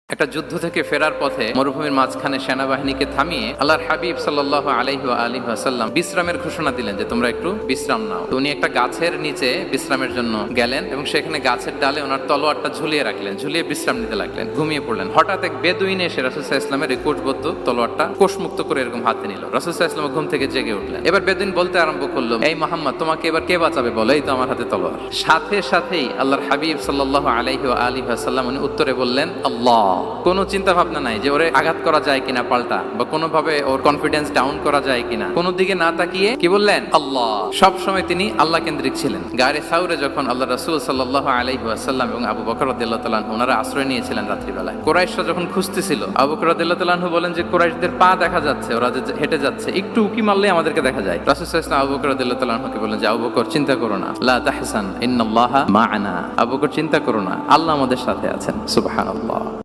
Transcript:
একটা যুদ্ধ থেকে ফেরার পথে মরুভূমির মাঝখানে সেনাবাহিনীকে থামিয়ে আল্লাহর হাবিব সাল্লাল্লাহু আলাইহি ওয়াসাল্লাম বিশ্রামের ঘোষণা দিলেন যে তোমরা একটু বিশ্রাম নাও। তো উনি একটা গাছের নিচে বিশ্রামের জন্য গেলেন এবং সেখানে গাছের ডালে ওনার তলোয়ারটা ঝুলিয়ে রাখলেন, ঝুলিয়ে বিশ্রাম নিতে লাগলেন, ঘুমিয়ে পড়লেন। হঠাৎ এক বেদুইন এসে রাসূল সাল্লাল্লাহু আলাইহি ওয়াসাল্লামের কোষবদ্ধ তলোয়ারটা কোষমুক্ত করে এরকম হাতে নিল। রাসূল সাল্লাল্লাহু আলাইহি ওয়াসাল্লাম ঘুম থেকে জেগে উঠলেন। এবার বেদুইন বলতে আরম্ভ করলো, এই মুহাম্মদ, তোমাকে এবার কে বাঁচাবে বলো, এই তো আমার হাতে তলোয়ার। সাথে সাথেই আল্লাহর হাবিব সাল্লাল্লাহু আলাইহি ওয়াসাল্লাম উনি উত্তরে বললেন আল্লাহ। কোনো চিন্তা ভাবনা নাই যে ওরে আঘাত করা যায় কিনা পাল্টা, বা কোনোভাবে ওর কনফিডেন্স ডাউন করা যায় কিনা, কোনো দিকে না তাকিয়ে কি বললেন? আল্লাহ। সব সময় তিনি আল্লাহ কেন্দ্রিক ছিলেন। গারে সাউরে যখন আল্লাহ রাসূল সাল্লাল্লাহু আলাইহি ওয়াসাল্লাম এবং আবু বকর রাদিয়াল্লাহু তাআলা আনহু ওনারা আশ্রয় নিয়েছিলেন রাত্রিবেলায়, কুরাইশরা যখন খুঁজতেছিল, আবু বকর রাদিয়াল্লাহু তাআলা আনহু বলেন যে কুরাইশদের পা দেখা যাচ্ছে, ওরা যে হেঁটে যাচ্ছে, একটু উকি মারলেই আমাদেরকে দেখা যায়। রাসূল সাল্লাল্লাহু আলাইহি ওয়াসাল্লাম আবু বকর রাদিয়াল্লাহু তাআলা আনহুকে বলেন যে আবু বকর, চিন্তা করো না, লা তাহসান ইন্নাল্লাহা মা'ানা। আবু বকর, চিন্তা করো না, আল্লাহ আমাদের সাথে আছেন। সুবহানাল্লাহ।